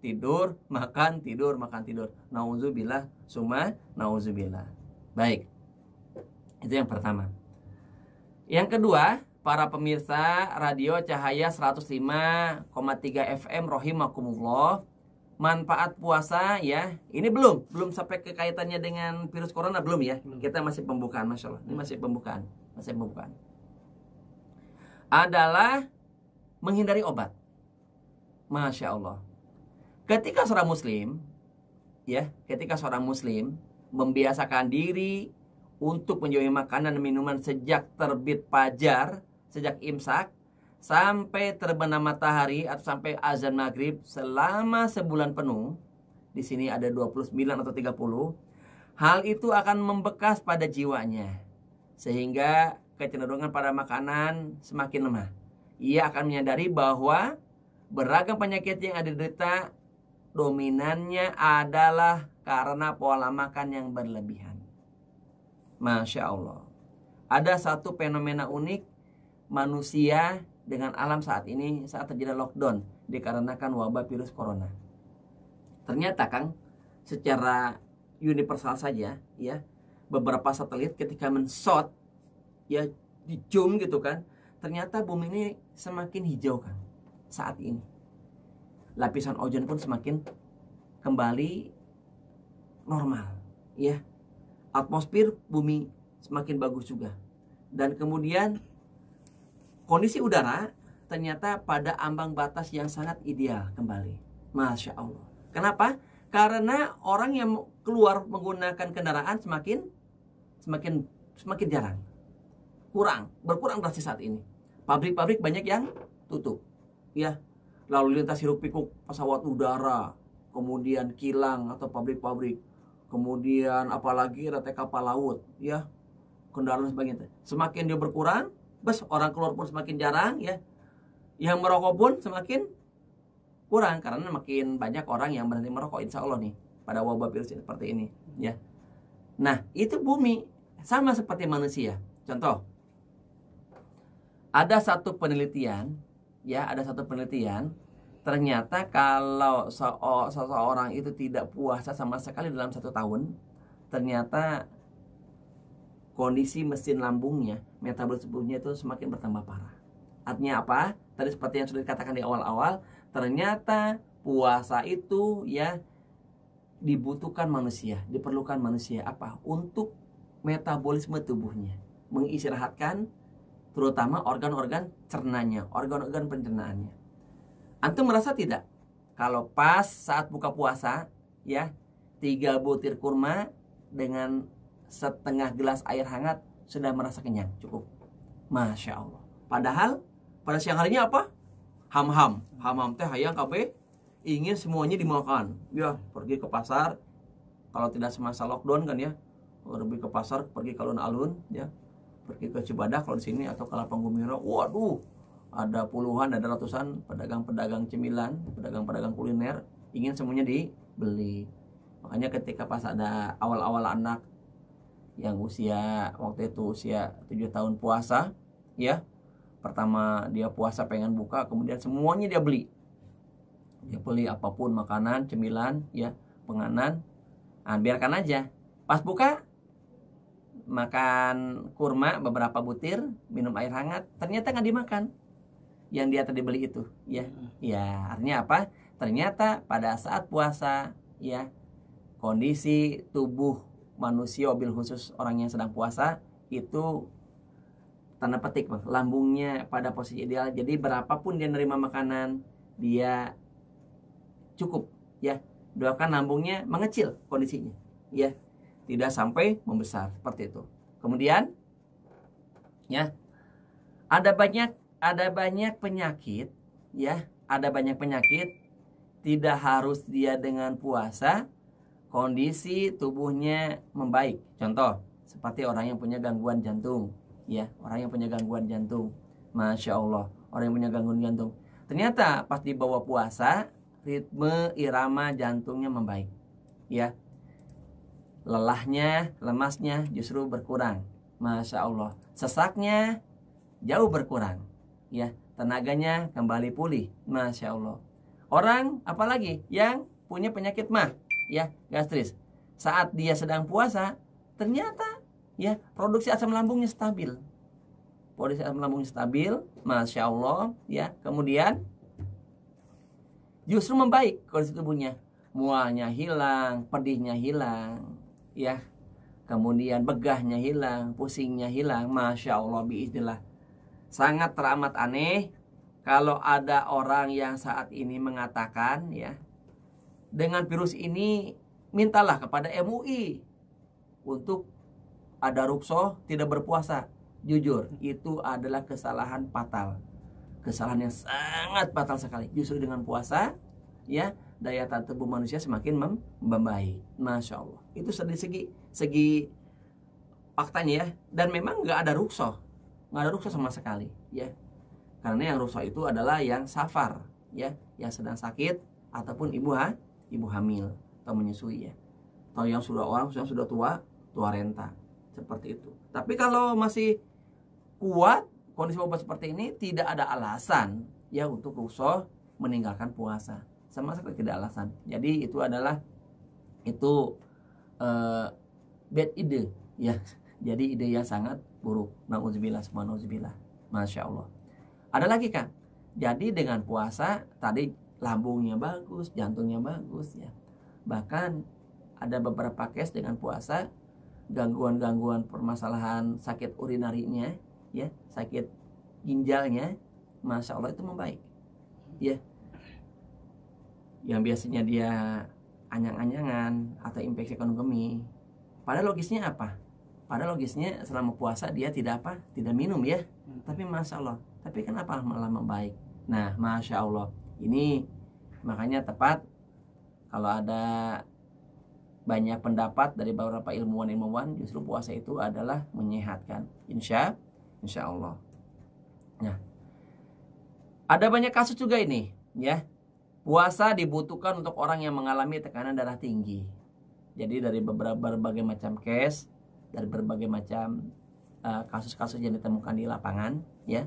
tidur, makan, tidur, makan, tidur. Nauzubillah, summa nauzubillah. Baik. Itu yang pertama. Yang kedua, para pemirsa radio Cahaya 105,3 FM rahimakumullah. Manfaat puasa ya. Ini belum sampai ke kaitannya dengan virus corona, belum ya. Kita masih pembukaan, Masya Allah. Ini masih pembukaan. Adalah menghindari obat. Masya Allah. Ketika seorang muslim membiasakan diri untuk menjauhi makanan dan minuman sejak terbit fajar, sejak imsak sampai terbenam matahari atau sampai azan maghrib selama sebulan penuh. Di sini ada 29 atau 30. Hal itu akan membekas pada jiwanya sehingga kecenderungan pada makanan semakin lemah. Ia akan menyadari bahwa beragam penyakit yang ada diderita dominannya adalah karena pola makan yang berlebihan. Masya Allah. Ada satu fenomena unik manusia dengan alam saat ini saat terjadi lockdown dikarenakan wabah virus corona. Ternyata Kang, secara universal saja ya, beberapa satelit ketika men-shot ya di zoom gitu kan, ternyata bumi ini semakin hijau Kang saat ini. Lapisan ozon pun semakin kembali normal ya. Atmosfer bumi semakin bagus juga. Dan kemudian kondisi udara ternyata pada ambang batas yang sangat ideal kembali. Masya Allah. Kenapa? Karena orang yang keluar menggunakan kendaraan semakin jarang. Berkurang drastis saat ini. Pabrik-pabrik banyak yang tutup. Ya. Lalu lintas hiruk pikuk pesawat udara, kemudian kilang atau pabrik-pabrik, kemudian apalagi rete kapal laut, ya, kendaraan sebagainya. Semakin dia berkurang, orang keluar pun semakin jarang, ya. Yang merokok pun semakin kurang karena makin banyak orang yang berhenti merokok, insya Allah nih pada wabah virus seperti ini, ya. Nah, itu bumi sama seperti manusia. Contoh, ada satu penelitian. Ternyata kalau seseorang itu tidak puasa sama sekali dalam 1 tahun, ternyata kondisi mesin lambungnya, metabolisme tubuhnya itu semakin bertambah parah. Artinya apa? Tadi seperti yang sudah dikatakan di awal-awal, ternyata puasa itu ya diperlukan manusia apa? Untuk metabolisme tubuhnya, mengistirahatkan terutama organ-organ cernanya, organ-organ pencernaannya. Antum merasa tidak? Kalau pas saat buka puasa, ya, 3 butir kurma dengan setengah gelas air hangat sudah merasa kenyang, cukup. Masya Allah. Padahal pada siang harinya apa? Ham-ham teh hayang kabeh ingin semuanya dimakan. Ya, pergi ke pasar. Kalau tidak semasa lockdown kan ya, pergi ke pasar, pergi ke alun-alun, ya. Pergi ke Cibadak kalau di sini atau ke Lapang Gumiro, waduh, ada puluhan, ada ratusan pedagang-pedagang cemilan, pedagang-pedagang kuliner ingin semuanya dibeli. Makanya ketika pas ada awal-awal anak yang waktu itu usia 7 tahun puasa, ya, pertama dia puasa pengen buka, kemudian semuanya dia beli. Dia beli apapun makanan, cemilan, ya, penganan, biarkan aja. Pas buka makan kurma beberapa butir, minum air hangat, ternyata nggak dimakan yang dia tadi beli itu, ya. Ya, artinya apa? Ternyata pada saat puasa, ya, kondisi tubuh manusia, wabil khusus orang yang sedang puasa itu tanda petik, Bang, lambungnya pada posisi ideal. Jadi berapapun dia nerima makanan, dia cukup, ya. Doakan lambungnya mengecil kondisinya, ya. Tidak sampai membesar seperti itu. Kemudian ya, ada banyak penyakit, ya, ada banyak penyakit tidak harus dia dengan puasa kondisi tubuhnya membaik. Contoh, seperti orang yang punya gangguan jantung, ya, orang yang punya gangguan jantung. Masya Allah, orang yang punya gangguan jantung. Ternyata pas dibawa puasa, ritme irama jantungnya membaik, ya. Lelahnya, lemasnya justru berkurang. Masya Allah. Sesaknya jauh berkurang, ya. Tenaganya kembali pulih. Masya Allah. Orang apalagi yang punya penyakit mah, ya, gastris. Saat dia sedang puasa, ternyata ya produksi asam lambungnya stabil. Produksi asam lambungnya stabil, masya Allah, ya. Kemudian justru membaik kondisi tubuhnya, mualnya hilang, pedihnya hilang, ya. Kemudian begahnya hilang, pusingnya hilang, masya Allah, biiznillah. Sangat teramat aneh kalau ada orang yang saat ini mengatakan, ya, dengan virus ini mintalah kepada MUI untuk ada ruksoh tidak berpuasa. Jujur, itu adalah kesalahan fatal. Kesalahan yang sangat fatal sekali. Justru dengan puasa, ya, daya tahan tubuh manusia semakin membaik. Masya Allah. Itu dari segi faktanya, ya. Dan memang nggak ada ruksoh sama sekali, ya. Karena yang ruksoh itu adalah yang safar, ya, yang sedang sakit ataupun ibu hamil atau menyusui, ya. Atau yang sudah tua renta, seperti itu. Tapi kalau masih kuat kondisi obat seperti ini, tidak ada alasan, ya, untuk ruksoh meninggalkan puasa. Sama sekali tidak alasan. Jadi itu adalah bad ide, ya. Jadi ide yang sangat buruk. Nauzubillah, subhanallah. Masya Allah. Ada lagi, kan? Jadi dengan puasa tadi lambungnya bagus, jantungnya bagus, ya. Bahkan ada beberapa case dengan puasa gangguan permasalahan sakit urinarinya, ya, sakit ginjalnya, masya Allah, itu membaik, ya. Yang biasanya dia anyang-anyangan atau infeksi kandung kemih, pada logisnya apa? Pada logisnya selama puasa dia tidak minum, ya. Tapi masya Allah, tapi kenapa malah membaik? Nah, masya Allah, ini makanya tepat kalau ada banyak pendapat dari beberapa ilmuwan justru puasa itu adalah menyehatkan, insya Allah. Nah, ada banyak kasus juga ini, ya. Puasa dibutuhkan untuk orang yang mengalami tekanan darah tinggi. Jadi dari berbagai macam case, dari berbagai macam kasus-kasus yang ditemukan di lapangan, ya,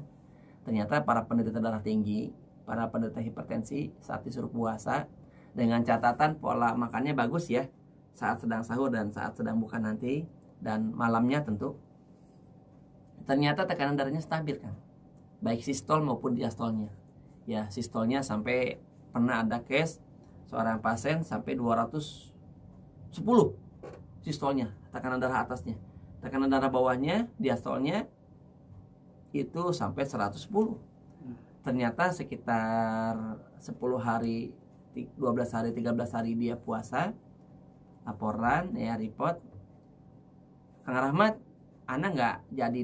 ternyata para penderita darah tinggi, para penderita hipertensi saat disuruh puasa dengan catatan pola makannya bagus, ya, saat sedang sahur dan saat sedang buka nanti, dan malamnya tentu, ternyata tekanan darahnya stabil, kan, baik sistol maupun diastolnya, ya. Sistolnya sampai pernah ada case seorang pasien sampai 210 sistolnya, tekanan darah atasnya. Tekanan darah bawahnya, diastolnya itu sampai 110. Ternyata sekitar 10 hari, 12 hari, 13 hari dia puasa, laporan, ya, report, Kang Rahmat, Ana nggak jadi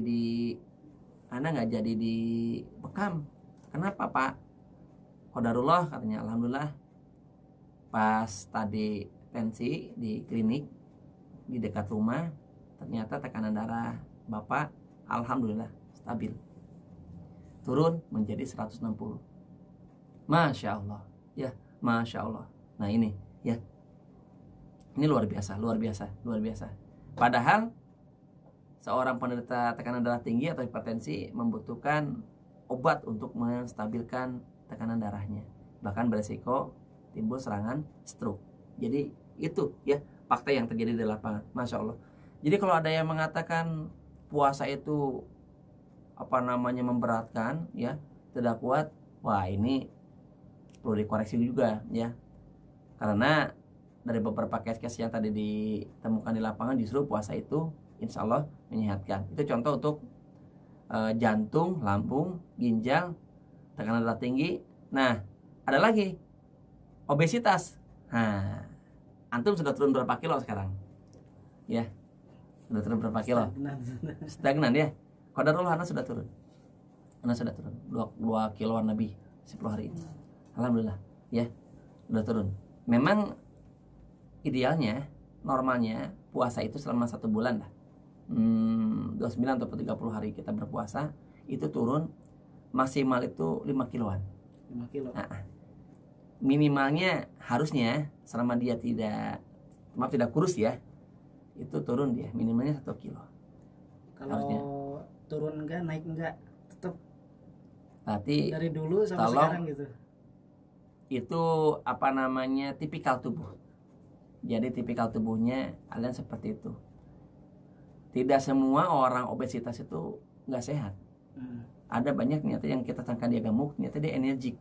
di bekam. Kenapa, Pak? Qadarullah, katanya. Alhamdulillah, pas tadi tensi di klinik di dekat rumah, ternyata tekanan darah Bapak alhamdulillah stabil, turun menjadi 160. Masya Allah, ya, Masya Allah. Nah ini, ya, ini luar biasa. Padahal seorang penderita tekanan darah tinggi atau hipertensi membutuhkan obat untuk menstabilkan tekanan darahnya, bahkan beresiko timbul serangan stroke. Jadi itu, ya, fakta yang terjadi di lapangan, masya Allah. Jadi kalau ada yang mengatakan puasa itu memberatkan, ya, tidak kuat, wah, ini perlu dikoreksi juga, ya. Karena dari beberapa case-case yang tadi ditemukan di lapangan, justru puasa itu insya Allah menyehatkan. Itu contoh untuk jantung, lambung, ginjal, tekanan darah tinggi. Nah, ada lagi obesitas. Nah, antum sudah turun berapa kilo sekarang? Ya, sudah turun berapa kilo? Stagnan, ya. Qadarullah, Ana sudah turun 2 kiloan lebih 10 hari ini. Alhamdulillah, ya, sudah turun. Memang idealnya, normalnya puasa itu selama 1 bulan lah, 29 atau 30 hari kita berpuasa, itu turun maksimal itu 5 kiloan. 5 kilo. Nah, minimalnya harusnya selama dia tidak kurus, ya, itu turun dia minimalnya 1 kilo. Kalau harusnya turun enggak, naik enggak, tetap berarti dari dulu sampai sekarang gitu. itu apa namanya tipikal tubuh. Jadi tipikal tubuhnya kalian seperti itu. Tidak semua orang obesitas itu nggak sehat. Ada banyak ternyata yang kita sangka dia gemuk, ternyata dia energik.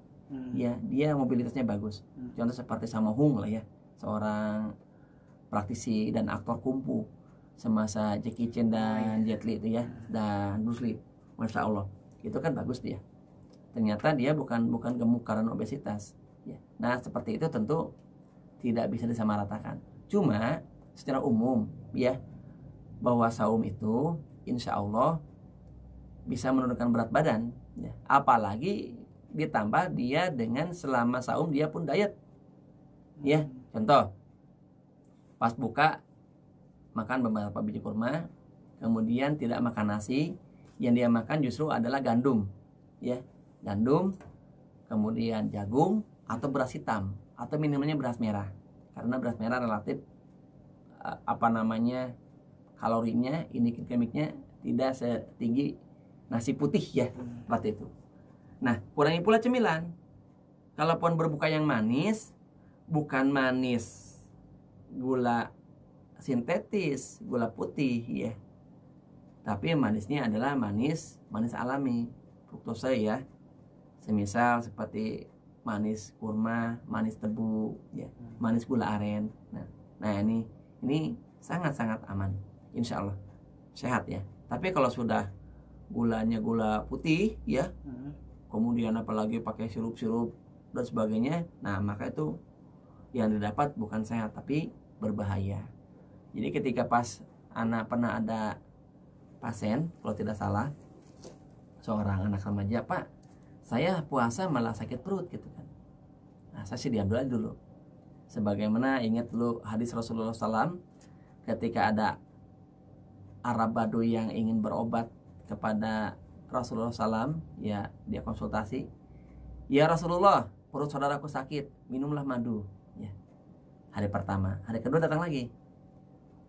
Ya, dia mobilitasnya bagus. Contoh seperti Sammo Hung lah ya, seorang praktisi dan aktor kungfu semasa Jackie Chan dan Jet Li itu ya, dan Bruce Lee. Masya Allah, itu kan bagus dia. Ternyata dia bukan gemuk karena obesitas. Ya. Nah seperti itu tentu tidak bisa disamaratakan. Cuma secara umum ya, bahwa saum itu insya Allah bisa menurunkan berat badan ya. Apalagi ditambah dia dengan selama saum dia pun diet ya. Contoh pas buka makan beberapa biji kurma, kemudian tidak makan nasi, yang dia makan justru adalah gandum ya, gandum, kemudian jagung atau beras hitam, atau minimalnya beras merah, karena beras merah relatif apa namanya kalorinya, indeks glikemiknya tidak setinggi nasi putih ya, seperti itu. Nah, kurangi pula cemilan. Kalaupun berbuka yang manis, bukan manis gula sintetis, gula putih ya, tapi manisnya adalah manis alami, fruktose ya. Semisal seperti manis kurma, manis tebu ya, manis gula aren. Nah ini sangat-sangat aman, insya Allah sehat ya. Tapi kalau sudah gulanya gula putih ya, kemudian apalagi pakai sirup-sirup dan sebagainya, nah maka itu yang didapat bukan sehat tapi berbahaya. Jadi ketika pas anak pernah ada pasien, kalau tidak salah, seorang anak remaja, Pak, saya puasa malah sakit perut gitu kan. Nah saya sih diam dulu. Sebagaimana ingat dulu hadis Rasulullah SAW, ketika ada Arab Baduy yang ingin berobat kepada Rasulullah SAW, ya dia konsultasi, ya Rasulullah, perut saudaraku sakit, minumlah madu. Ya. Hari pertama, hari kedua datang lagi,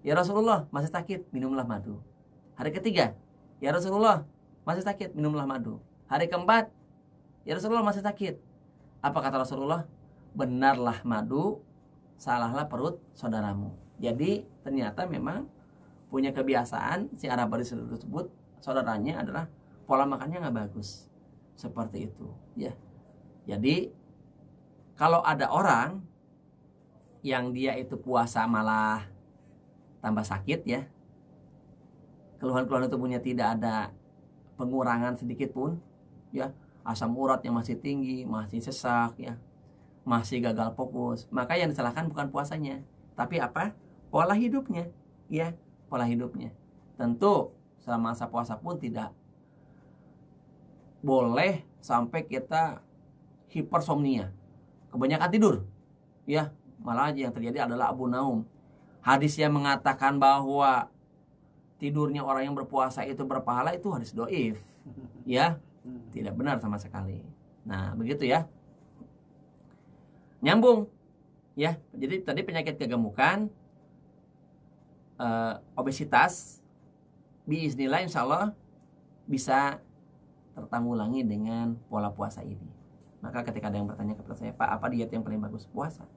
ya Rasulullah masih sakit, minumlah madu. Hari ketiga, ya Rasulullah masih sakit, minumlah madu. Hari keempat, ya Rasulullah masih sakit. Apa kata Rasulullah? Benarlah madu, salahlah perut saudaramu. Jadi ternyata memang punya kebiasaan si Arab Baduy tersebut, saudaranya adalah pola makannya nggak bagus, seperti itu ya. Jadi kalau ada orang yang dia itu puasa malah tambah sakit ya, keluhan-keluhan tubuhnya tidak ada pengurangan sedikit pun ya, asam uratnya masih tinggi, masih sesak ya, masih gagal fokus, maka yang disalahkan bukan puasanya, tapi apa? Pola hidupnya ya, pola hidupnya. Tentu selama masa puasa pun tidak boleh sampai kita hipersomnia, kebanyakan tidur ya, malah yang terjadi adalah Abu Naum. Hadis yang mengatakan bahwa tidurnya orang yang berpuasa itu berpahala, itu hadis doif ya, tidak benar sama sekali. Nah begitu ya, nyambung ya. Jadi tadi penyakit kegemukan, obesitas, biiznillah insya Allah bisa tertanggulangi dengan pola puasa ini. Maka ketika ada yang bertanya kepada saya, Pak, apa diet yang paling bagus? Puasa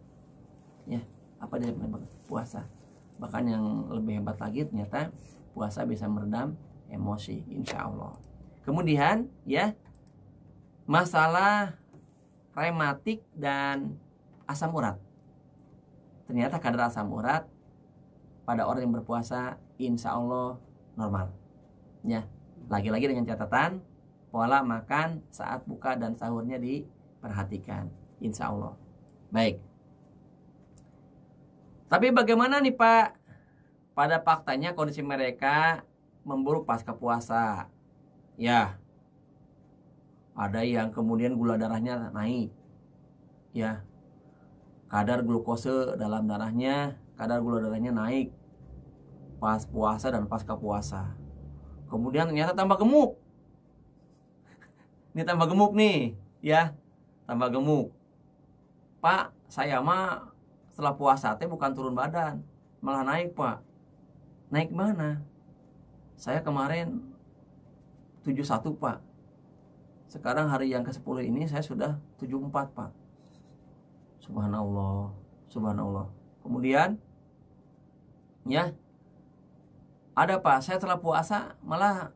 ya, apa diet yang paling bagus? Puasa. Bahkan yang lebih hebat lagi, ternyata puasa bisa meredam emosi, insya Allah. Kemudian ya, masalah rematik dan asam urat. Ternyata kadar asam urat pada orang yang berpuasa insya Allah normal ya. Lagi-lagi dengan catatan pola makan saat buka dan sahurnya diperhatikan, insya Allah. Baik. Tapi bagaimana nih Pak, pada faktanya kondisi mereka memburuk pasca puasa ya. Ada yang kemudian gula darahnya naik ya, kadar glukose dalam darahnya, kadar gula darahnya naik pas puasa dan pasca puasa. Kemudian ternyata tambah gemuk. Ini tambah gemuk nih ya, tambah gemuk. Pak, saya mah setelah puasa teh bukan turun badan, malah naik Pak. Naik mana? Saya kemarin 71 Pak. Sekarang hari yang ke-10 ini saya sudah 74 Pak. Subhanallah, subhanallah. Kemudian ya, ada Pak, saya setelah puasa malah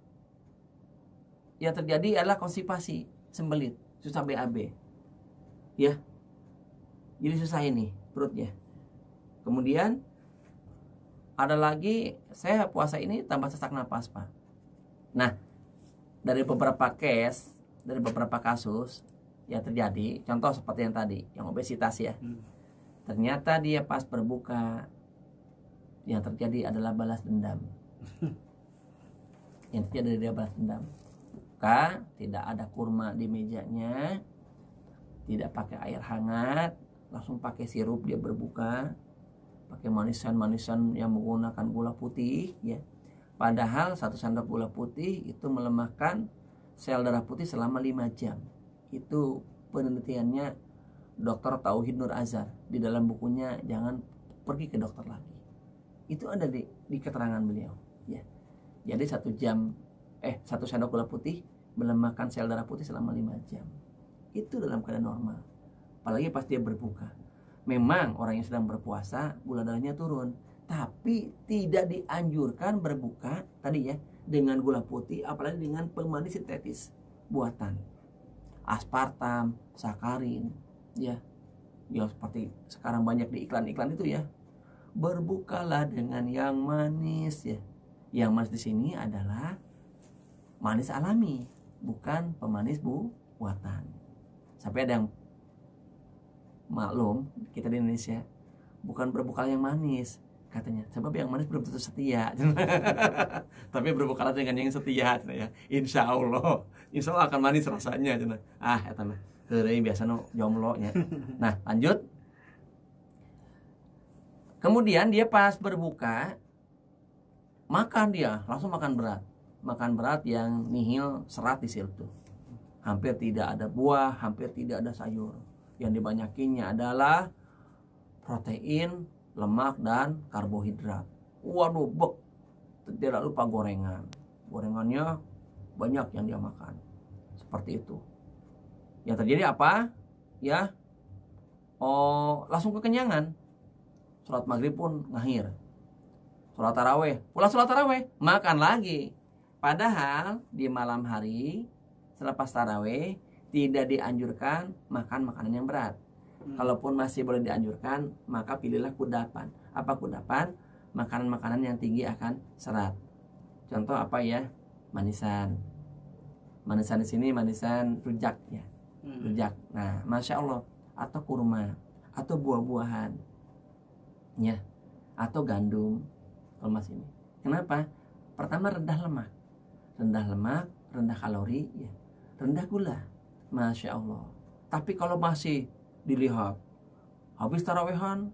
yang terjadi adalah konstipasi, sembelit, susah BAB. Ya. Jadi susah ini perutnya. Kemudian ada lagi, saya puasa ini tambah sesak napas, Pak. Nah, dari beberapa case, dari beberapa kasus yang terjadi, contoh seperti yang tadi, yang obesitas ya. Ternyata dia pas berbuka, yang terjadi adalah balas dendam. Yang terjadi dia balas dendam. Buka, tidak ada kurma di mejanya, tidak pakai air hangat, langsung pakai sirup dia berbuka, pakai manisan-manisan yang menggunakan gula putih ya. Padahal 1 sendok gula putih itu melemahkan sel darah putih selama 5 jam. Itu penelitiannya Dr. Tauhid Nur Azhar di dalam bukunya Jangan Pergi ke Dokter Lagi. Itu ada di keterangan beliau ya. Jadi 1 sendok gula putih melemahkan sel darah putih selama 5 jam. Itu dalam keadaan normal. Apalagi pas dia berbuka. Memang orang yang sedang berpuasa gula darahnya turun, tapi tidak dianjurkan berbuka tadi ya dengan gula putih, apalagi dengan pemanis sintetis buatan, aspartam, sakarin, ya seperti sekarang banyak di iklan-iklan itu ya. Berbukalah dengan yang manis ya. Yang manis di sini adalah manis alami, bukan pemanis buatan. Sampai ada yang maklum, kita di Indonesia bukan berbuka yang manis katanya, sebab yang manis belum tentu setia. Tapi berbukalah dengan yang setia ya. Insya Allah akan manis rasanya. Eta mah heureuy biasa nu jomblo nya. Nah, lanjut. Kemudian dia pas berbuka langsung makan berat yang nihil serat di situ. Hampir tidak ada buah, hampir tidak ada sayur. Yang dibanyakinya adalah protein, lemak, dan karbohidrat. Waduh, tidak lupa gorengan. Gorengannya banyak yang dia makan. Seperti itu. Yang terjadi apa? Ya, langsung kekenyangan. Sholat maghrib pun ngahir. Sholat taraweh, makan lagi. Padahal di malam hari selepas taraweh tidak dianjurkan makan makanan yang berat. Kalaupun masih boleh dianjurkan, maka pilihlah kudapan. Apa kudapan? Makanan-makanan yang tinggi akan serat. Contoh apa ya? Manisan. Manisan di sini manisan rujak ya. Rujak. Nah, masya Allah. Atau kurma, atau buah-buahan, ya, atau gandum. Kalau mas ini. Kenapa? Pertama rendah lemak, rendah kalori, ya, rendah gula. Masya Allah. Tapi kalau masih dilihat habis tarawehan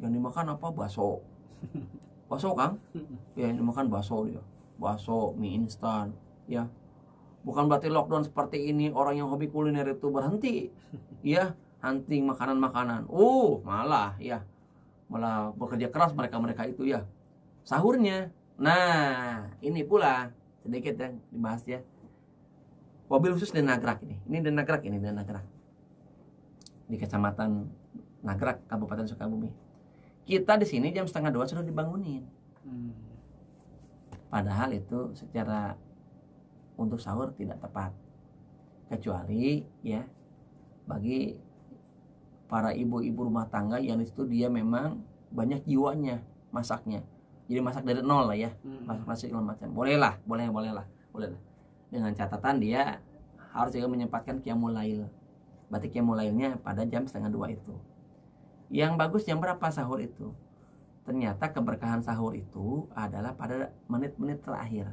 yang dimakan apa? Bakso. Bakso Kang? Ya, yang dimakan bakso dia. Bakso, mie instan, ya. Bukan berarti lockdown seperti ini orang yang hobi kuliner itu berhenti. Ya, hunting makanan-makanan. Malah ya. Malah bekerja keras mereka itu ya. Sahurnya. Nah, ini pula sedikit yang dibahas ya. Wabil khusus dan Nagrak ini. Ini dan Nagrak. Di Kecamatan Nagrak, Kabupaten Sukabumi. Kita di sini jam 1:30 sudah dibangunin. Padahal itu secara untuk sahur tidak tepat. Kecuali ya bagi para ibu-ibu rumah tangga yang itu dia memang banyak jiwanya masaknya. Jadi masak dari nol lah ya. Masak nasi segala macam. Boleh lah. Dengan catatan dia harus juga menyempatkan qiyamul lail. Berarti qiyamul lailnya pada jam 1:30 itu. Yang bagus jam berapa sahur itu? Ternyata keberkahan sahur itu adalah pada menit-menit terakhir.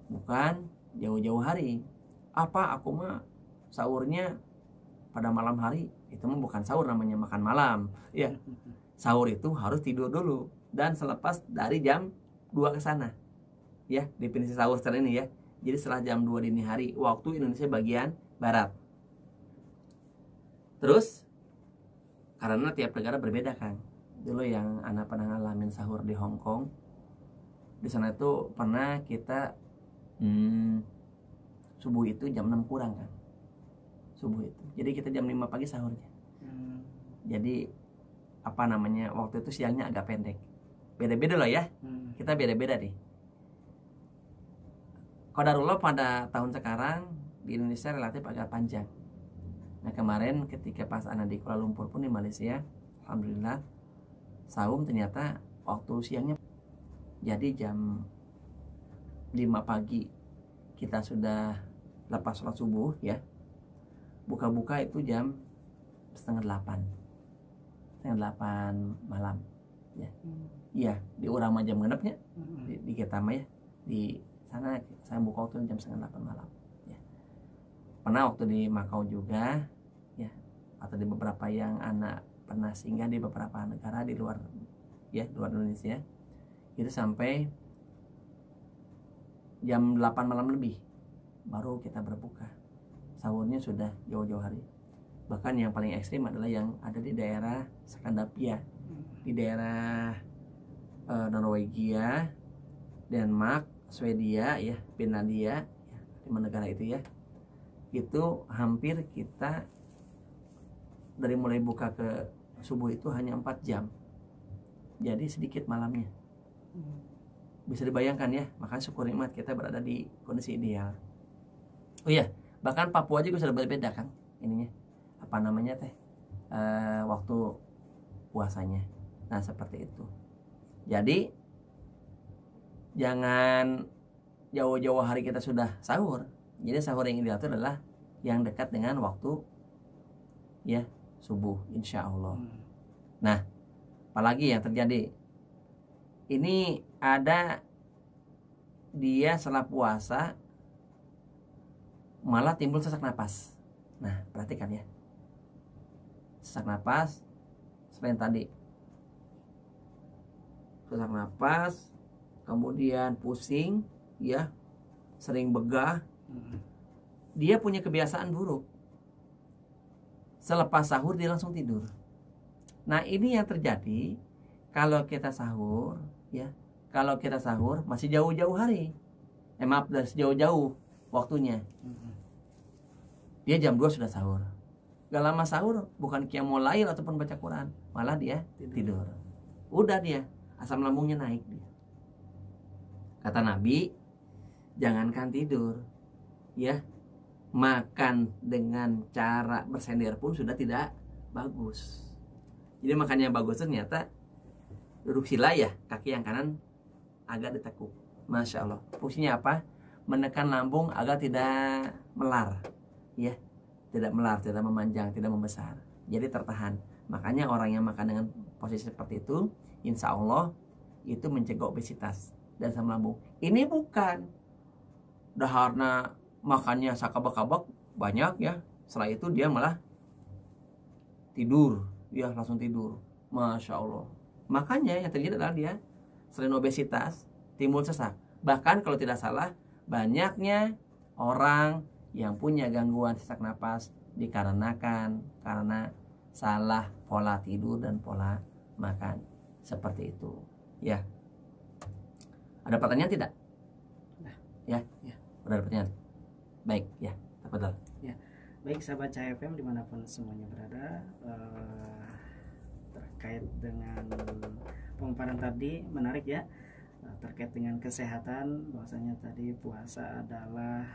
Bukan jauh-jauh hari. Aku mah sahurnya pada malam hari. Itu mah bukan sahur, namanya makan malam. Ya. Sahur itu harus tidur dulu dan selepas dari jam 2 ke sana. Ya, definisi sahur setelah ini ya. Jadi setelah jam 2 dini hari waktu Indonesia bagian barat. Terus karena tiap negara berbeda kan. Dulu yang anak pernah ngalamin sahur di Hong Kong. Di sana itu pernah kita subuh itu jam 6 kurang kan. Subuh itu. Jadi kita jam 5 pagi sahurnya. Jadi apa namanya, waktu itu siangnya agak pendek. Beda-beda loh ya. Kita beda-beda nih. Qadarullah pada tahun sekarang di Indonesia relatif agak panjang. Nah kemarin ketika pas anak di Kuala Lumpur pun di Malaysia, alhamdulillah saum ternyata waktu siangnya. Jadi jam 5 pagi kita sudah lepas sholat subuh ya. Buka-buka itu jam setengah 8 malam ya. Iya, di urama jam genepnya di kita mah ya. Di sana saya buka waktu jam setengah 8 malam ya. Pernah waktu di Makau juga ya, atau di beberapa yang anak pernah singgah di beberapa negara di luar ya, luar Indonesia, itu sampai jam 8 malam lebih baru kita berbuka. Sahurnya sudah jauh-jauh hari. Bahkan yang paling ekstrim adalah yang ada di daerah Skandinavia, di daerah Norwegia, Denmark, Swedia ya, Finlandia ya, 5 negara itu ya. Itu hampir kita dari mulai buka ke subuh itu hanya 4 jam. Jadi sedikit malamnya. Bisa dibayangkan ya, makanya syukur nikmat kita berada di kondisi ideal. Oh iya, bahkan Papua juga sudah berbeda kan ininya. Apa namanya teh? Waktu puasanya. Nah, seperti itu. Jadi jangan jauh-jauh hari kita sudah sahur. Jadi sahur yang ideal itu adalah yang dekat dengan waktu ya subuh, insya Allah. Nah, apalagi yang terjadi? Ini ada dia setelah puasa malah timbul sesak napas. Nah, perhatikan ya. Sesak napas selain tadi. Sesak napas, kemudian pusing, ya, sering begah. Dia punya kebiasaan buruk. Selepas sahur dia langsung tidur. Nah, ini yang terjadi kalau kita sahur, ya. Kalau kita sahur masih jauh-jauh hari. Maaf, dari jauh-jauh waktunya. Dia jam 2 sudah sahur. Gak lama sahur, bukan qiyamul lail ataupun baca Quran, malah dia tidur. Udah dia, asam lambungnya naik dia. Kata Nabi, jangankan tidur, ya, makan dengan cara bersender pun sudah tidak bagus. Jadi makannya bagus ternyata duduk sila ya, kaki yang kanan agak ditekuk. Masya Allah. Fungsinya apa? Menekan lambung agar tidak melar, ya, tidak melar, tidak memanjang, tidak membesar. Jadi tertahan. Makanya orang yang makan dengan posisi seperti itu, insya Allah itu mencegah obesitas dan asam lambung. Ini bukan daharna makannya sakabak-kabak banyak ya. Setelah itu dia malah tidur, dia langsung tidur. Masya Allah. Makanya yang terjadi adalah dia selain obesitas timbul sesak. Bahkan kalau tidak salah banyaknya orang yang punya gangguan sesak napas dikarenakan karena salah pola tidur dan pola makan seperti itu. Ya. Ada pertanyaan tidak? Ya. Ada pertanyaan. Baik, ya. Tafadhol. Ya. Baik sahabat Cahaya FM dimanapun semuanya berada, terkait dengan pemaparan tadi menarik ya, terkait dengan kesehatan, bahwasanya tadi puasa adalah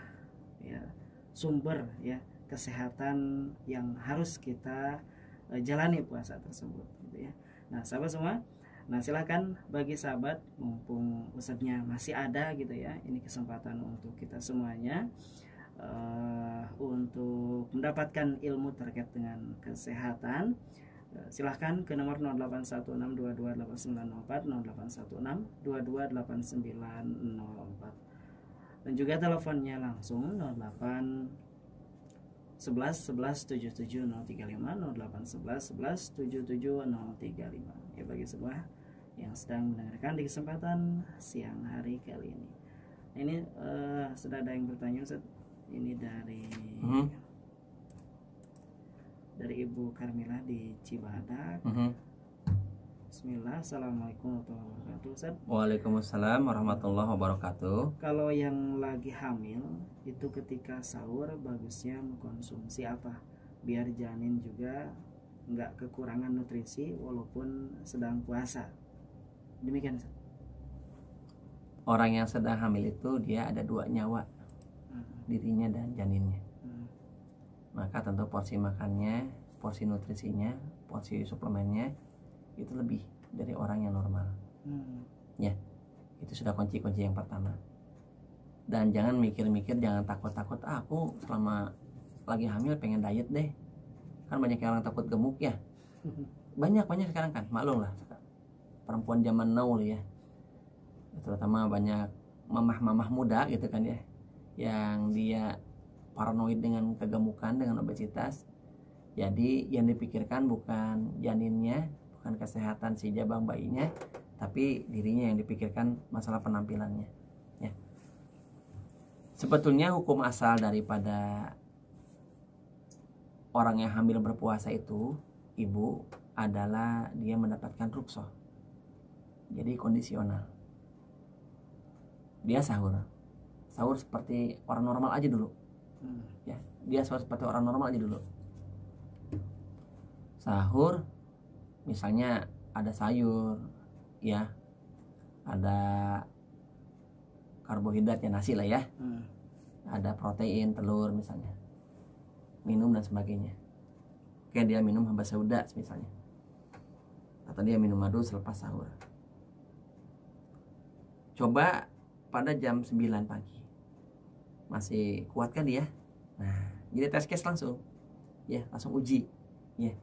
ya sumber ya kesehatan yang harus kita jalani puasa tersebut gitu ya. Nah sahabat semua, nah silakan bagi sahabat mumpung ustadznya masih ada gitu ya, ini kesempatan untuk kita semuanya untuk mendapatkan ilmu terkait dengan kesehatan. Silahkan ke nomor 0816228904, 0816228904, dan juga teleponnya langsung 081111771035, 081111771035 ya bagi semua yang sedang mendengarkan di kesempatan siang hari kali ini. Ini sudah ada yang bertanya Ustaz. Ini dari Ibu Karmila di Cibadak. Bismillah. Assalamualaikum warahmatullahi wabarakatuh Ustaz. Waalaikumsalam warahmatullahi wabarakatuh. Kalau yang lagi hamil itu ketika sahur bagusnya mengkonsumsi apa biar janin juga nggak kekurangan nutrisi walaupun sedang puasa. Demikian Ustaz. Orang yang sedang hamil itu dia ada 2 nyawa, dirinya dan janinnya. Maka tentu porsi makannya, porsi nutrisinya, porsi suplemennya itu lebih dari orang yang normal. Ya, itu sudah kunci-kunci yang pertama. Dan jangan mikir-mikir, jangan takut-takut, aku selama lagi hamil pengen diet deh. Kan banyak yang orang takut gemuk ya. Banyak sekarang kan, maklum lah perempuan zaman now ya, terutama banyak mamah-mamah muda gitu kan ya, yang dia paranoid dengan kegemukan, dengan obesitas. Jadi yang dipikirkan bukan janinnya, bukan kesehatan si jabang bayinya, tapi dirinya yang dipikirkan, masalah penampilannya ya. Sebetulnya hukum asal daripada orang yang hamil berpuasa itu, ibu, adalah dia mendapatkan ruksoh. Jadi kondisional. Dia sahur seperti orang normal aja dulu. Ya, dia sahur seperti orang normal aja dulu. Sahur, misalnya ada sayur, ya, ada karbohidratnya, nasi lah ya, ada protein, telur misalnya, minum dan sebagainya. Kayak dia minum haba sauda misalnya, atau dia minum madu selepas sahur. Coba pada jam 9 pagi, masih kuat kan dia? Nah, jadi tes case langsung, ya, langsung uji, ya,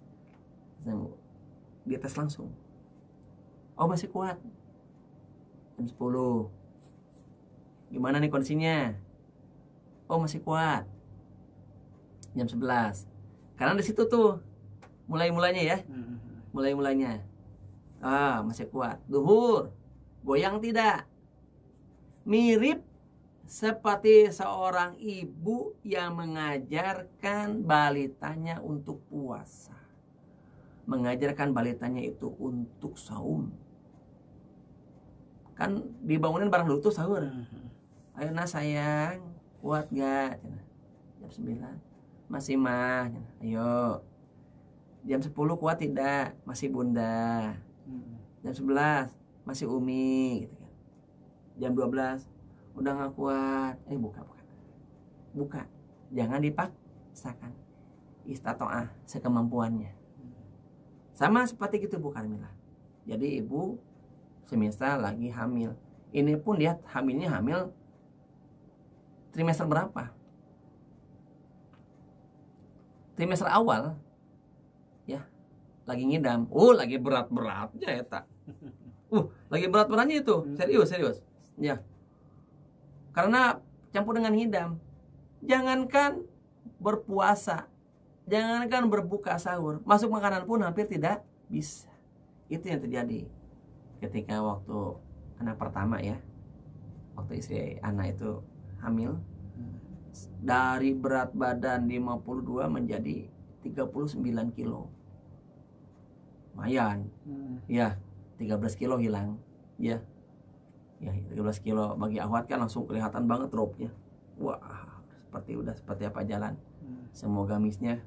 dia tes langsung. Oh, masih kuat. Jam 10, gimana nih kondisinya? Oh, masih kuat. Jam 11. Karena di situ tuh mulai-mulanya ya. Mulai-mulanya. Ah, masih kuat. Duhur, goyang tidak? Mirip seperti seorang ibu yang mengajarkan balitanya untuk puasa, mengajarkan balitanya itu untuk saum. Kan dibangunin bareng dulu tuh sahur. Ayo nah sayang, kuat gak? Jam 9. Masih mah. Ayo. Jam 10 kuat tidak? Masih bunda. Jam 11 masih umi gitu kan. Jam 12 udah gak kuat. Buka. Jangan dipaksakan. Istato'ah, sekemampuannya. Sama seperti gitu Bu Karmila. Jadi ibu semisal lagi hamil, ini pun dia hamilnya trimester berapa? Trimester awal ya, lagi ngidam. Lagi berat-beratnya ya tak. Lagi berat-beratnya itu. Serius. Ya. Karena campur dengan ngidam. Jangankan berpuasa, jangankan berbuka sahur, masuk makanan pun hampir tidak bisa. Itu yang terjadi ketika waktu anak pertama ya, waktu istri anak itu hamil. Dari berat badan 52 menjadi 39 kilo. Lumayan. Ya, 13 kilo hilang. Ya, 13 kilo bagi Ahwat kan langsung kelihatan banget dropnya. Wah, seperti apa jalan. Semua gamisnya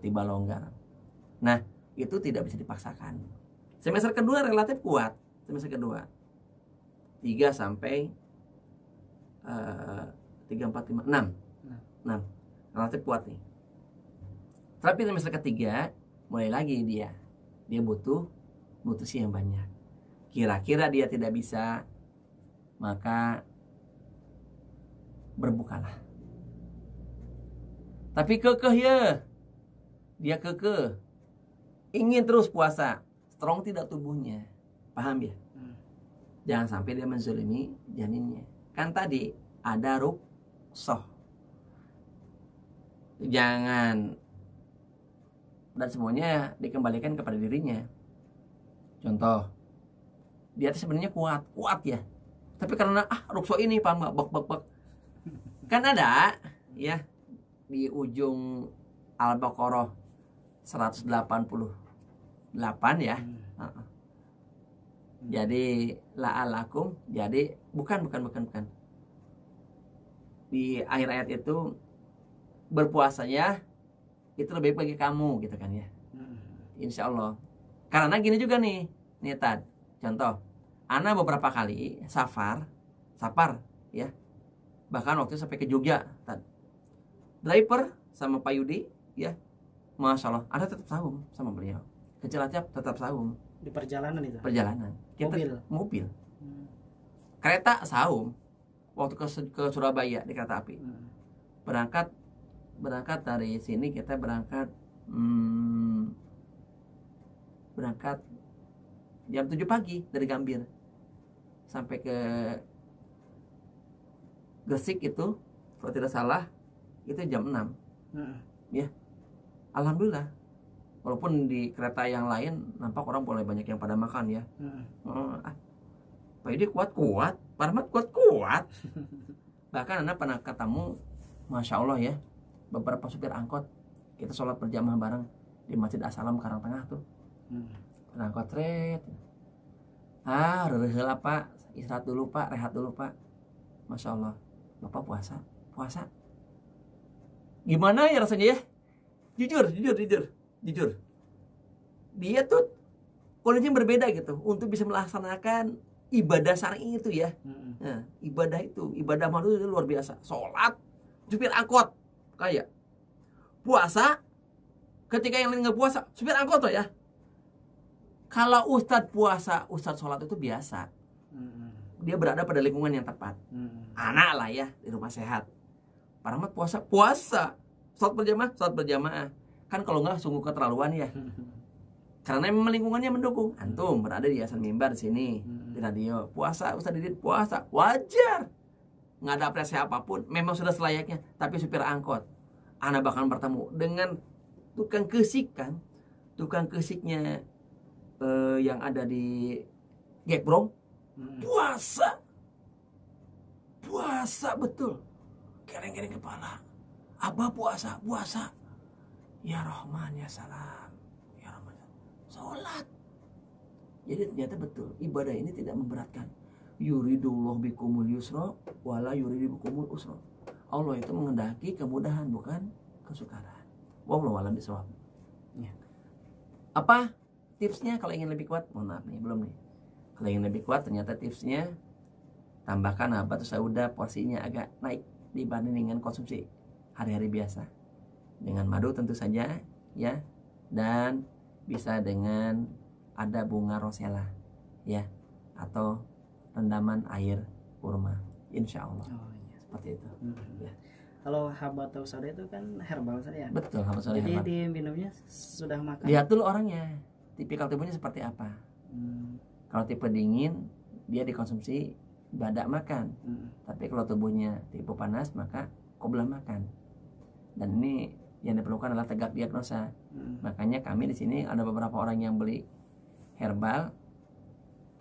tiba longgar. Nah, itu tidak bisa dipaksakan. Semester kedua relatif kuat. Semester kedua 3 sampai 3, 4, 5, 6 relatif kuat nih. Tapi semester ketiga mulai lagi dia butuh nutrisi yang banyak. Kira-kira dia tidak bisa, maka berbukalah. Tapi kekeh ya, dia kekeh ingin terus puasa, strong tidak tubuhnya, paham ya? Jangan sampai dia menzalimi janinnya. Kan tadi ada ruksoh, jangan, dan semuanya dikembalikan kepada dirinya. Contoh, dia sebenarnya kuat ya, tapi karena ruksoh ini paham gak, bek. Kan ada ya di ujung Al-Baqarah 188 ya. Jadi la'alakum, jadi bukan. Di akhir ayat itu berpuasanya itu lebih bagi kamu gitu kan ya. insya Allah. Karena gini juga nih Tad, contoh, Ana beberapa kali safar ya, bahkan waktu itu sampai ke Jogja, Tad. Driver sama Pak Yudi, ya, Masya Allah, Ana tetap saum sama beliau. Ke Cilacap tetap saum. Di perjalanan itu? Perjalanan. Mobil. Kereta saum. Waktu ke Surabaya di kereta api. Berangkat dari sini kita berangkat jam 7 pagi dari Gambir sampai ke Gresik itu kalau tidak salah itu jam 6. Ya. Alhamdulillah. Walaupun di kereta yang lain nampak orang boleh banyak yang pada makan ya. Pak Yudi kuat, Pak Rahmat kuat. Bahkan Anda pernah ketemu, Masya Allah ya, beberapa supir angkot kita sholat berjamaah bareng di Masjid As-Salam Karangtengah tuh. Angkot red. Reheula Pak, istirahat dulu Pak, rehat dulu Pak. Masya Allah, Bapak puasa. Gimana ya rasanya ya? Jujur. Dia tuh kondisinya berbeda gitu untuk bisa melaksanakan ibadah syar'i itu ya. Nah, ibadah malu itu luar biasa. Sholat, supir angkot kayak puasa. Ketika yang lain nggak puasa, supir angkot tuh ya. Kalau ustadz puasa, ustadz sholat itu biasa. Dia berada pada lingkungan yang tepat. Anak lah ya di rumah sehat. Pak Rahmat puasa. Sholat berjamaah. Kan kalau nggak sungguh keterlaluan ya. Karena memang lingkungannya mendukung. Antum berada di yayasan mimbar di sini, di radio. Puasa, Ustaz Didit puasa. Wajar. Nggak ada apresiasi apapun. Memang sudah selayaknya. Tapi supir angkot, Ana bahkan bertemu dengan tukang kesiknya yang ada di Gekbrong. Puasa betul. Kereng-kereng kepala. Abah puasa. Ya Rahman ya Salam. Sholat. Jadi ternyata betul ibadah ini tidak memberatkan. Yuridullah bikumul yusra wala yuridu bikumul usra. Allah itu menghendaki kemudahan bukan kesukaran. Wallahu a'lam bishawab. Ya. Apa tipsnya kalau ingin lebih kuat? Mohon maaf nih, belum nih. Kalau ingin lebih kuat ternyata tipsnya tambahkan habatus sauda porsinya agak naik dibanding dengan konsumsi hari-hari biasa. Dengan madu tentu saja ya, dan bisa dengan ada bunga rosella ya, atau rendaman air kurma, insya Allah. Seperti itu. Ya. Kalau habatus sauda itu kan herbal saja. Betul, habatus sauda jadi herbal. diminumnya sudah makan. Lihat dulu orangnya, tipikal tubuhnya seperti apa. Kalau tipe dingin dia dikonsumsi badak makan. Tapi kalau tubuhnya tipe panas maka qoblah makan. Dan ini yang diperlukan adalah tegak diagnosa. Makanya kami di sini ada beberapa orang yang beli herbal.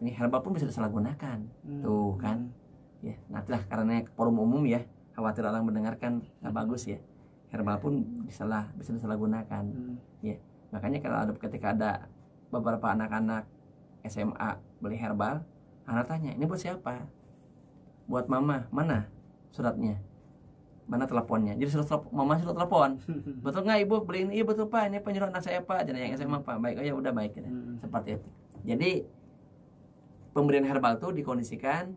Ini herbal pun bisa disalahgunakan. Tuh kan. Ya, nantilah karena forum umum ya, khawatir orang mendengarkan nggak bagus ya. Herbal pun bisa disalahgunakan. Ya. Makanya kalau ketika ada beberapa anak-anak SMA beli herbal, anak tanya, "Ini buat siapa?" "Buat mama." "Mana suratnya? Mana teleponnya?" Jadi mama suruh telepon. "Betul nggak ibu beliin?" "Iya betul Pak, ini penyuruh anak saya Pak." Jadi yang SMA Pak. "Baik." "Oh ya udah baik." Seperti itu. Jadi pemberian herbal itu dikondisikan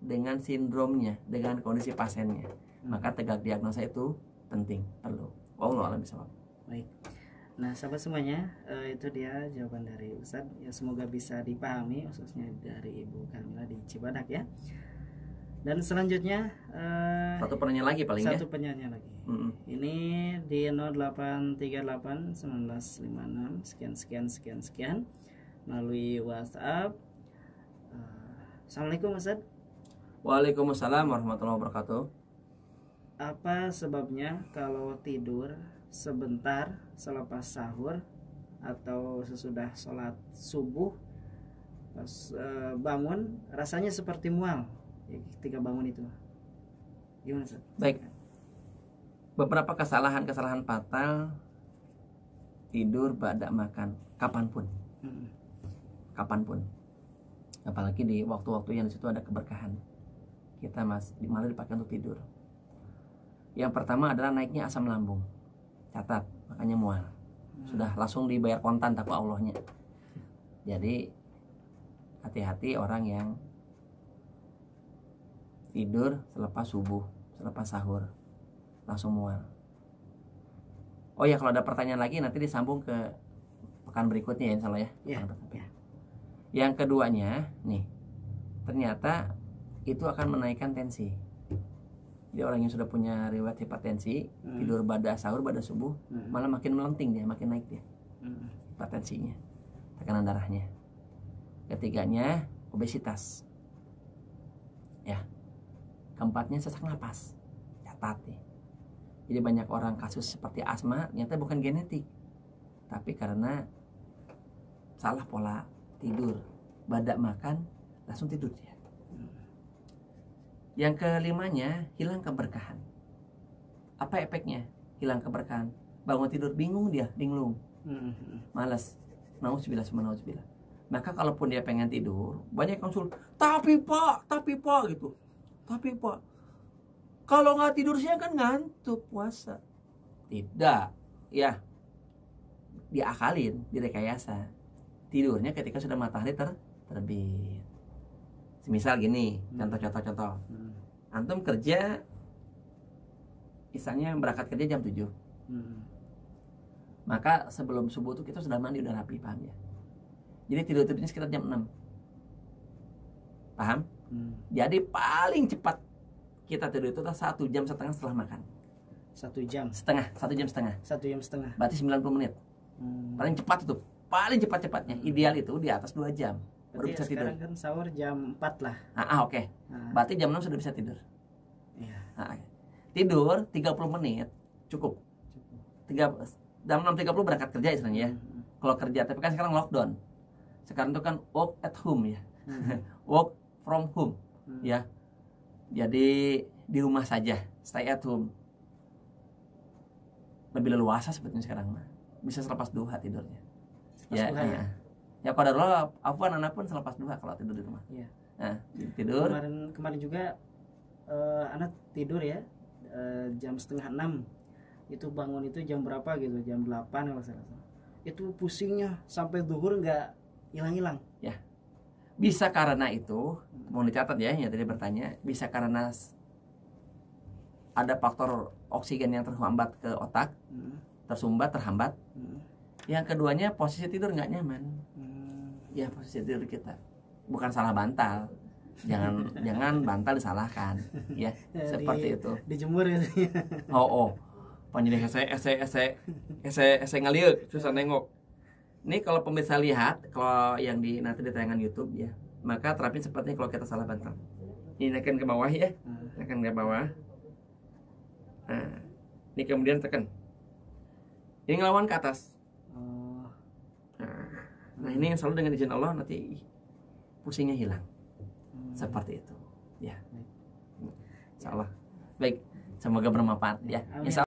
dengan sindromnya, dengan kondisi pasiennya. Maka tegak diagnosa itu penting, perlu. Wallahu a'lam bishawab. Baik. Nah, sahabat semuanya, itu dia jawaban dari Ustadz. Ya, semoga bisa dipahami khususnya dari Ibu Kamila di Cibadak ya. Dan selanjutnya satu penanya lagi paling satu penyanyi lagi. Ini di 0838 1956 sekian melalui WhatsApp. Assalamualaikum Ustadz. Waalaikumsalam warahmatullahi wabarakatuh. Apa sebabnya kalau tidur sebentar selepas sahur atau sesudah sholat subuh pas bangun rasanya seperti mual ketika bangun itu? Gimana Ustaz? Baik. Beberapa kesalahan fatal tidur badak makan kapanpun. Kapanpun. Apalagi di waktu-waktu yang di situ ada keberkahan. Kita malah dipakai untuk tidur. Yang pertama adalah naiknya asam lambung. Catat, makanya mual. Sudah langsung dibayar kontan takwa Allahnya. Jadi hati-hati orang yang tidur selepas subuh, selepas sahur, langsung mual. Oh ya, kalau ada pertanyaan lagi nanti disambung ke pekan berikutnya ya, insya Allah ya. Ya. Yang keduanya nih, ternyata itu akan menaikkan tensi. Jadi orang yang sudah punya riwayat hipertensi, tidur pada sahur, pada subuh, malah makin melenting dia, makin naik dia hipertensinya, tekanan darahnya. Ketiganya obesitas. Ya. Keempatnya sesak napas. Catat nih. Jadi banyak orang kasus seperti asma ternyata bukan genetik, tapi karena salah pola tidur. Badak makan langsung tidur dia. Yang kelimanya hilang keberkahan. Apa efeknya? Hilang keberkahan. Bangun tidur bingung dia, linglung, malas. Nauzubillah, nauzubillah. Maka kalaupun dia pengen tidur, banyak konsul. Tapi pak gitu. Tapi pak, kalau nggak tidur siang kan ngantuk puasa. Tidak, ya. Diakalin, direkayasa. Tidurnya ketika sudah matahari terbit. Semisal gini, contoh. Antum kerja, misalnya berangkat kerja jam 7. Maka sebelum subuh tuh kita sudah mandi, udah rapi, paham ya? Jadi tidurnya sekitar jam 6. Paham? Jadi paling cepat kita tidur itu 1,5 jam setelah makan. 1 jam setengah. 1 jam setengah. 1 jam setengah. Berarti 90 menit. Paling cepat itu. Paling cepat-cepatnya. Ideal itu di atas 2 jam. Baru Berarti bisa tidur. sekarang kan sahur jam 4 lah. Oke. Berarti jam 6 sudah bisa tidur. Iya. Tidur 30 menit cukup. Jam 6.30 berangkat kerja istilahnya ya. Kalau kerja, tapi kan sekarang lockdown. Sekarang itu kan work at home ya. Work from home ya. Jadi di rumah saja, stay at home. Lebih leluasa sebetulnya sekarang mah. Bisa selepas duha tidurnya. Ya qadarullah, afwan anak pun selepas duha kalau tidur di rumah. Iya. Nah, tidur. Kemarin juga anak tidur ya jam 5:30. Itu bangun itu jam berapa gitu, jam 8 kalau salah. Itu pusingnya sampai zuhur nggak hilang-hilang. Ya. Bisa karena itu, mau dicatat ya, yang tadi bertanya, bisa karena ada faktor oksigen yang terhambat ke otak, terhambat. Yang keduanya posisi tidur nggak nyaman. Ya, posisi tidur kita bukan salah bantal. Jangan bantal disalahkan, ya seperti itu. Dijemur ya. Panjang ese ngaliuk susah nengok. Ini kalau pemirsa lihat, kalau yang nanti di tayangan YouTube ya, maka terapin sepertinya kalau kita salah bantal. Ini naikkan ke bawah ya, naikkan ke bawah. Nah, ini kemudian tekan. Ini ngelawan ke atas. Nah, ini yang selalu dengan izin Allah nanti pusingnya hilang. Seperti itu, ya. Insyaallah. Baik, semoga bermanfaat ya.